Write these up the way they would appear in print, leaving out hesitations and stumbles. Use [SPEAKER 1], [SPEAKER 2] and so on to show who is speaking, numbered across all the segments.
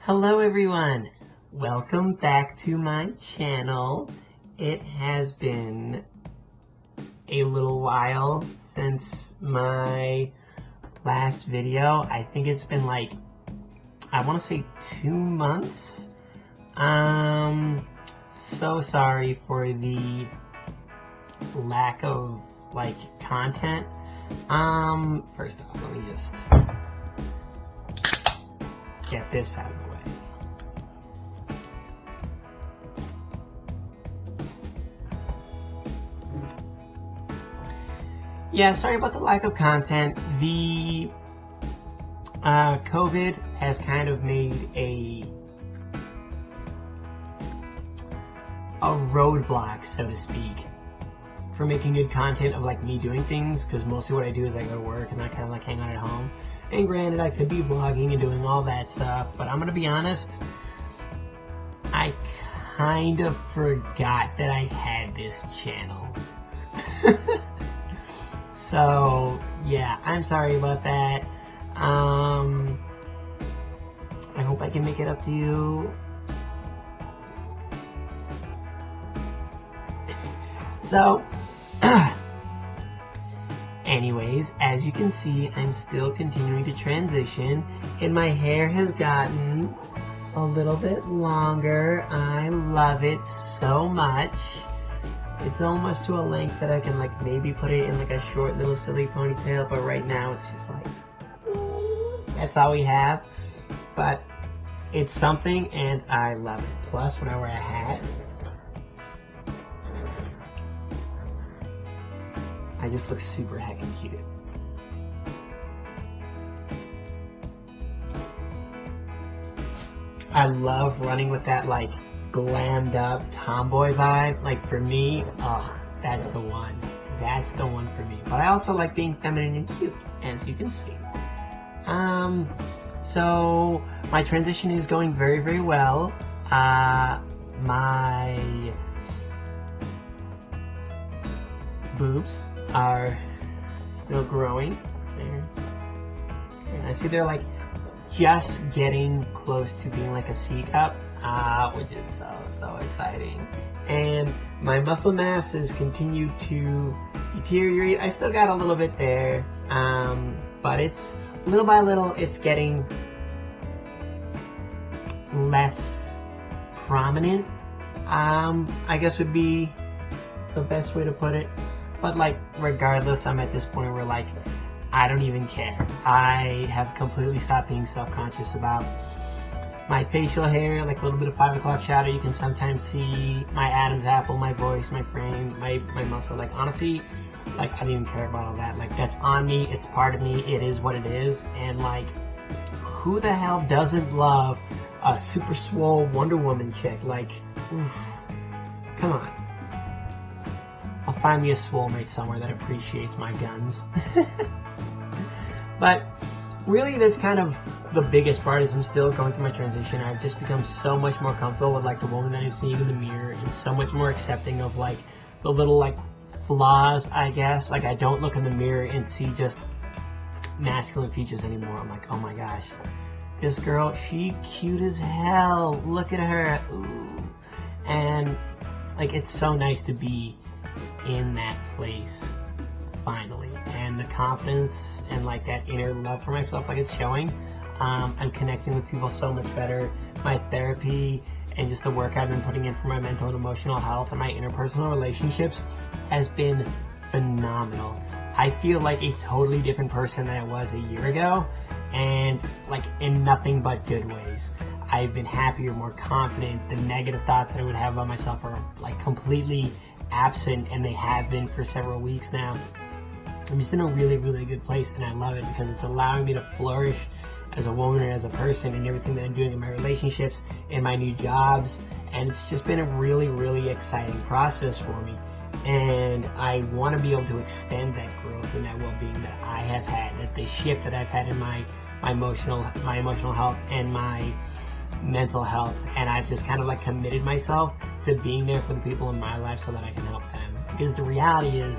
[SPEAKER 1] Hello everyone, welcome back to my channel. It has been a little while since my last video. I think it's been like, I want to say 2 months. So sorry for the lack of content. First off, let me just get this out of the way. Yeah, sorry about the lack of content. The COVID has kind of made a roadblock, so to speak, for making good content of me doing things, because mostly what I do is I go to work and I kind of hang out at home. And granted, I could be vlogging and doing all that stuff, but I'm gonna be honest, I kind of forgot that I had this channel. So yeah, I'm sorry about that. I hope I can make it up to you. So anyways, as you can see, I'm still continuing to transition, and my hair has gotten a little bit longer. I love it so much. It's almost to a length that I can maybe put it in a short little silly ponytail, but right now it's just that's all we have. But it's something, and I love it. Plus, when I wear a hat, I just look super heckin' cute. I love running with that glammed up tomboy vibe. For me, that's the one. That's the one for me. But I also like being feminine and cute, as you can see. So my transition is going very, very well. My boobs are still growing there. And I see they're just getting close to being a C cup, which is so exciting. And my muscle mass has continued to deteriorate. I still got a little bit there, but it's little by little, it's getting less prominent, I guess would be the best way to put it. But regardless, I'm at this point where I don't even care. I have completely stopped being self-conscious about my facial hair, a little bit of 5 o'clock shadow. You can sometimes see my Adam's apple, my voice, my frame, my muscle. Honestly, I don't even care about all that. That's on me, it's part of me, it is what it is. And who the hell doesn't love a super swole Wonder Woman chick? Oof, come on. I'll find me a swole mate somewhere that appreciates my guns. But really, that's kind of the biggest part, is I'm still going through my transition. I've just become so much more comfortable with the woman that I'm seeing in the mirror, and so much more accepting of the little flaws, I guess. I don't look in the mirror and see just masculine features anymore. I'm oh my gosh, this girl, she cute as hell. Look at her. Ooh. And it's so nice to be in that place finally, and the confidence and that inner love for myself, it's showing. I'm connecting with people so much better. My therapy and just the work I've been putting in for my mental and emotional health and my interpersonal relationships has been phenomenal. I feel like a totally different person than I was a year ago, and in nothing but good ways. I've been happier, more confident. The negative thoughts that I would have about myself are completely absent, and they have been for several weeks now. I'm just in a really, really good place, and I love it because it's allowing me to flourish as a woman and as a person, and everything that I'm doing in my relationships and my new jobs. And it's just been a really, really exciting process for me. And I want to be able to extend that growth and that well-being that I have had, that the shift that I've had in my emotional health and my mental health. And I've just kind of committed myself to being there for the people in my life so that I can help them. Because the reality is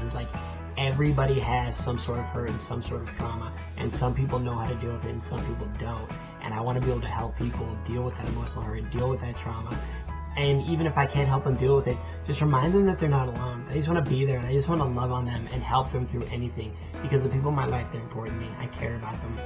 [SPEAKER 1] everybody has some sort of hurt and some sort of trauma, and some people know how to deal with it and some people don't. and I want to be able to help people deal with that emotional hurt, deal with that trauma. And even if I can't help them deal with it, just remind them that they're not alone. I just want to be there, and I just want to love on them and help them through anything, because the people in my life, they're important to me. I care about them.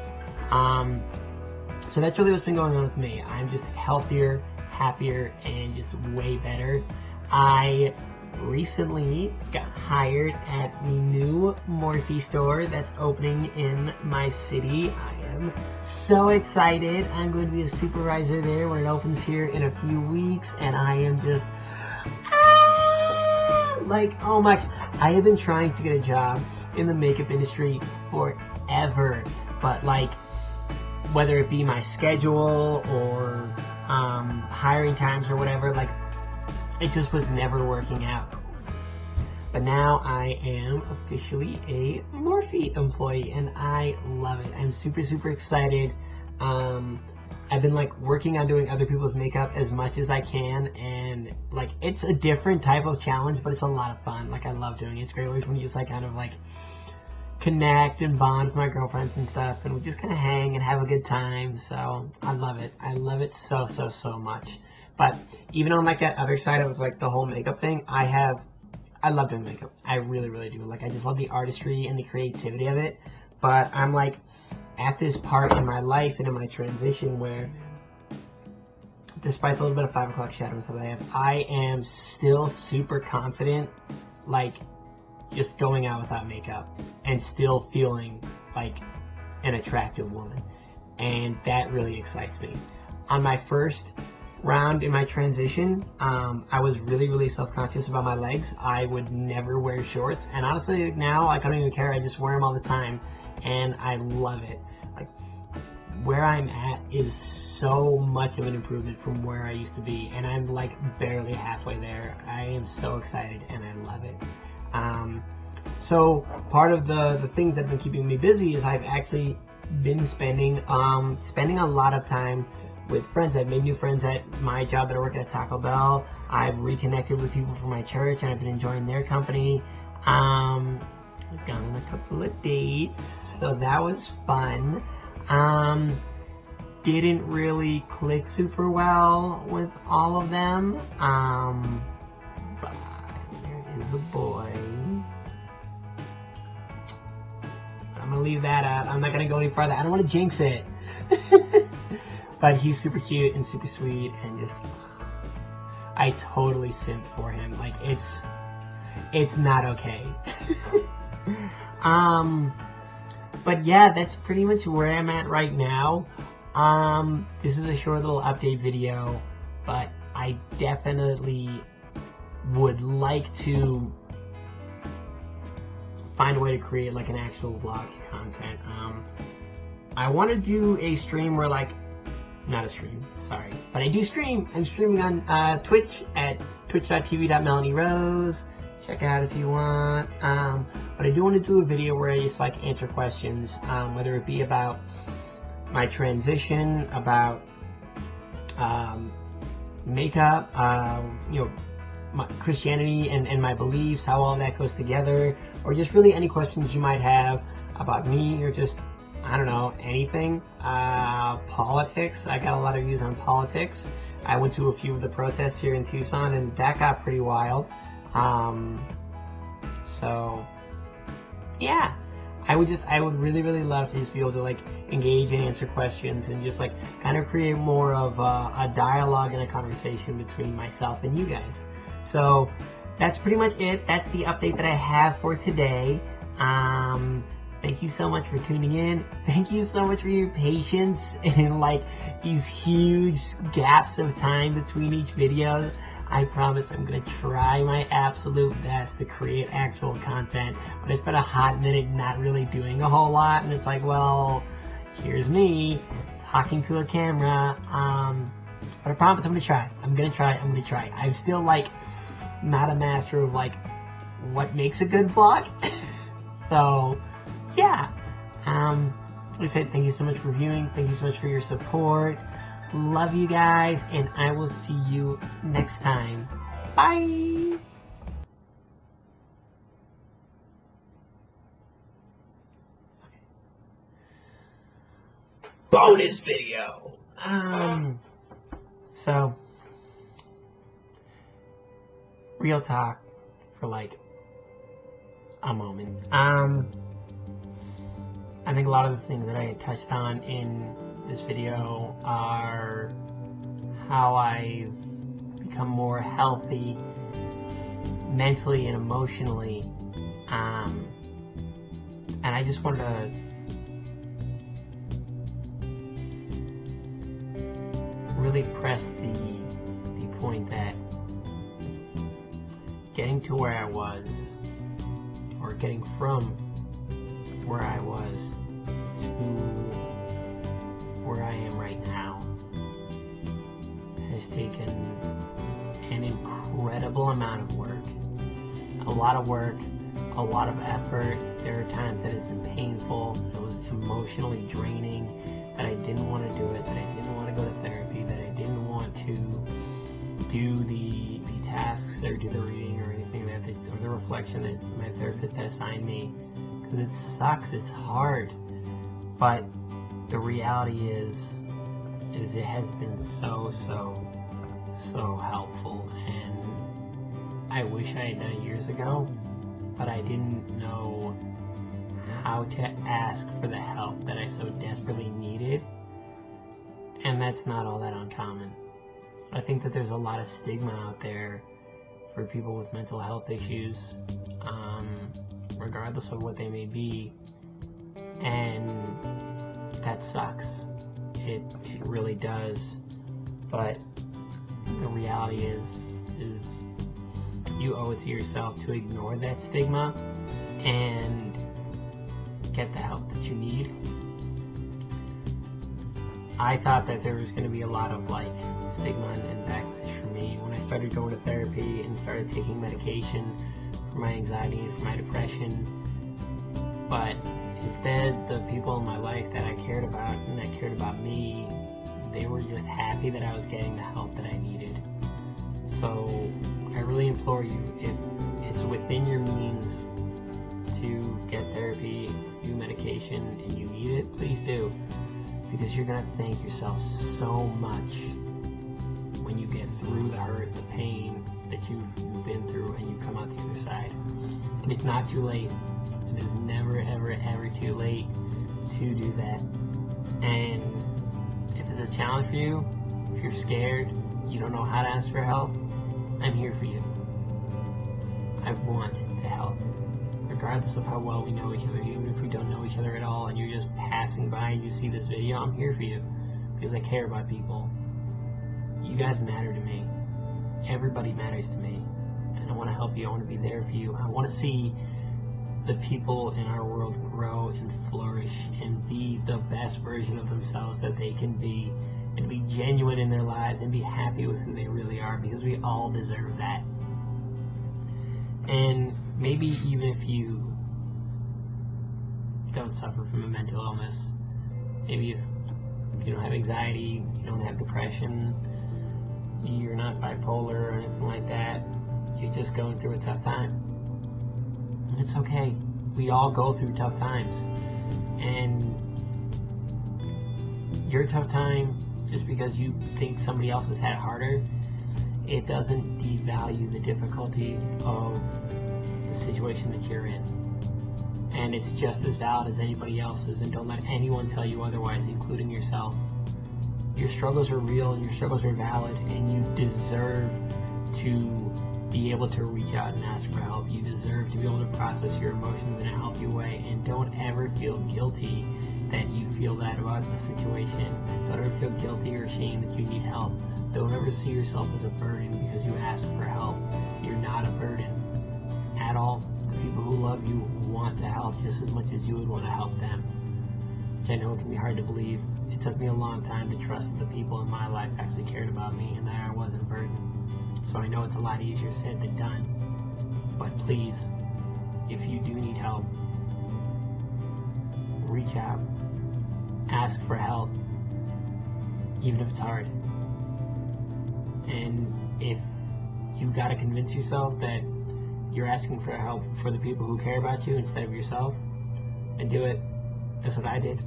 [SPEAKER 1] So that's really what's been going on with me. I'm just healthier, happier, and just way better. I recently got hired at the new Morphe store that's opening in my city. I am so excited. I'm going to be a supervisor there when it opens here in a few weeks, and I am just like, oh my, I have been trying to get a job in the makeup industry forever, but like, whether it be my schedule or hiring times or whatever, like, it just was never working out. But now I am officially a Morphe employee, and I love it. I'm super, super excited. I've been like working on doing other people's makeup as much as I can, and like, it's a different type of challenge, but it's a lot of fun. Like, I love doing it. It's great ways when you just like kind of like connect and bond with my girlfriends and stuff, and we just kind of hang and have a good time. So I love it. I love it so, so, so much. But even on like that other side of like the whole makeup thing, I love doing makeup. I really, really do. Like, I just love the artistry and the creativity of it. But I'm like at this part in my life and in my transition where, despite the little bit of 5 o'clock shadows that I have, I am still super confident, like, just going out without makeup and still feeling like an attractive woman. And that really excites me. On my first round in my transition, I was really, really self-conscious about my legs. I would never wear shorts, and honestly now I don't even care. I just wear them all the time, and I love it. Like, where I'm at is so much of an improvement from where I used to be, and I'm like barely halfway there. I am so excited, and I love it. So part of the things that have been keeping me busy is I've actually been spending a lot of time with friends. I've made new friends at my job that I work at Taco Bell. I've reconnected with people from my church, and I've been enjoying their company. I've gone on a couple of dates, so that was fun. Didn't really click super well with all of them. But there is a boy. I'm gonna leave that out. I'm not gonna go any farther. I don't want to jinx it. But he's super cute and super sweet, and just, I totally simp for him. Like, it's not okay. But yeah, that's pretty much where I'm at right now. This is a short little update video, but I definitely would like to find a way to create like an actual vlog content. I want to do a stream where, like, not a stream, sorry, but I do stream. I'm streaming on Twitch at twitch.tv.melanie_rose. Check it out if you want. But I do want to do a video where I just like answer questions, whether it be about my transition, about makeup, my Christianity and my beliefs, how all that goes together, or just really any questions you might have about me, or just, I don't know, anything. Politics. I got a lot of views on politics. I went to a few of the protests here in Tucson, and that got pretty wild. So yeah, I would really, really love to just be able to like engage and answer questions, and just like kind of create more of a dialogue and a conversation between myself and you guys. So that's pretty much it. That's the update that I have for today. Thank you so much for tuning in. Thank you so much for your patience and like these huge gaps of time between each video. I promise I'm going to try my absolute best to create actual content, but it's been a hot minute not really doing a whole lot, and it's like, well, here's me talking to a camera. But I promise I'm going to try. I'm going to try. I'm still like not a master of like what makes a good vlog. So yeah, like I said, thank you so much for viewing. Thank you so much for your support. Love you guys, and I will see you next time. Bye. bonus video. So, real talk for like a moment. I think a lot of the things that I had touched on in this video are how I've become more healthy mentally and emotionally, and I just wanted to really press the point that getting to where I was, or getting from where I was to where I am right now, has taken an incredible amount of work. A lot of work, a lot of effort. There are times that it's been painful, it was emotionally draining, that I didn't want to do it, that I didn't want to go to therapy, that I didn't want to do the tasks or do the reading or anything or the reflection that my therapist had assigned me, because it sucks, it's hard. But the reality is it has been so helpful, and I wish I had done it years ago, but I didn't know how to ask for the help that I so desperately needed, and that's not all that uncommon. I think that there's a lot of stigma out there for people with mental health issues, regardless of what they may be, and that sucks. It really does, but the reality is you owe it to yourself to ignore that stigma and get the help that you need. I thought that there was going to be a lot of like stigma and backlash for me when I started going to therapy and started taking medication for my anxiety and for my depression, but instead the people in my life that I cared about and that cared about me, they were just happy that I was getting the help that I needed. So I really implore you, if it's within your means to get therapy, do medication, and you need it, please do. Because you're going to thank yourself so much when you get through the hurt, the pain that you've been through, and you come out the other side. And it's not too late. It is never, ever, ever too late to do that. And if it's a challenge for you, if you're scared, you don't know how to ask for help, I'm here for you. I want to help. Regardless of how well we know each other, even if we don't know each other at all, and you're just passing by and you see this video, I'm here for you. Because I care about people. You guys matter to me. Everybody matters to me. And I want to help you. I want to be there for you. I want to see the people in our world grow and flourish and be the best version of themselves that they can be, and be genuine in their lives and be happy with who they really are, because we all deserve that. And maybe even if you don't suffer from a mental illness, maybe if you don't have anxiety, you don't have depression, you're not bipolar or anything like that, you're just going through a tough time. It's okay. We all go through tough times. And your tough time, just because you think somebody else has had it harder, it doesn't devalue the difficulty of the situation that you're in. And it's just as valid as anybody else's, and don't let anyone tell you otherwise, including yourself. Your struggles are real and your struggles are valid, and you deserve to be able to reach out and ask for help. You deserve to be able to process your emotions in a healthy way, and don't ever feel guilty that you feel that about the situation. Don't ever feel guilty or ashamed that you need help. Don't ever see yourself as a burden because you ask for help. You're not a burden at all. The people who love you want to help just as much as you would want to help them. Which I know it can be hard to believe. It took me a long time to trust that the people in my life actually cared about me and that I wasn't a burden. So I know it's a lot easier said than done. But please, if you do need help, reach out. Ask for help. Even if it's hard. And if you gotta convince yourself that you're asking for help for the people who care about you instead of yourself, then do it. That's what I did.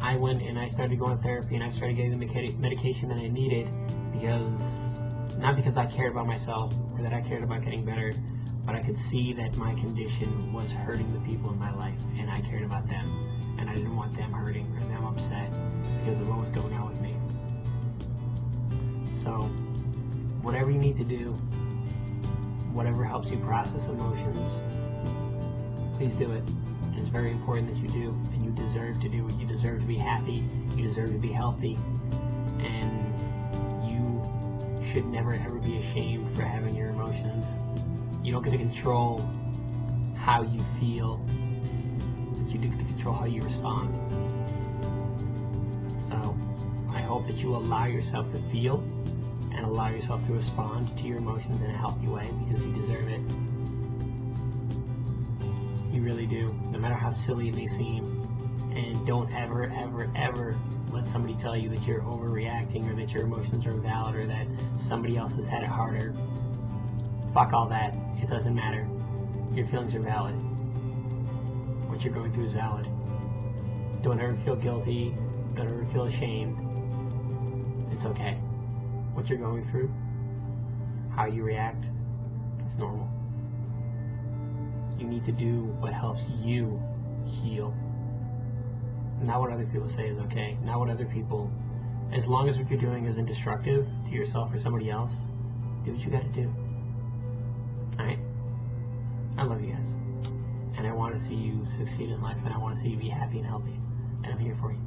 [SPEAKER 1] I went and I started going to therapy, and I started getting the medication that I needed, not because I cared about myself or that I cared about getting better, but I could see that my condition was hurting the people in my life, and I cared about them, and I didn't want them hurting or them upset because of what was going on with me. So, whatever you need to do, whatever helps you process emotions, please do it. And it's very important that you do, and you deserve to do it. You deserve to be happy, you deserve to be healthy, and you should never ever be ashamed for having your emotions. You don't get to control how you feel, but you do get to control how you respond. So, I hope that you allow yourself to feel and allow yourself to respond to your emotions in a healthy way, because you deserve it. You really do, no matter how silly it may seem. And don't ever, ever, ever let somebody tell you that you're overreacting or that your emotions are invalid or that somebody else has had it harder. Fuck all that. It doesn't matter. Your feelings are valid. What you're going through is valid. Don't ever feel guilty. Don't ever feel ashamed. It's okay. What you're going through, how you react, it's normal. You need to do what helps you heal. Not what other people say is okay. Not what other people, as long as what you're doing isn't destructive to yourself or somebody else, do what you gotta do. Alright? I love you guys. And I want to see you succeed in life, and I want to see you be happy and healthy. And I'm here for you.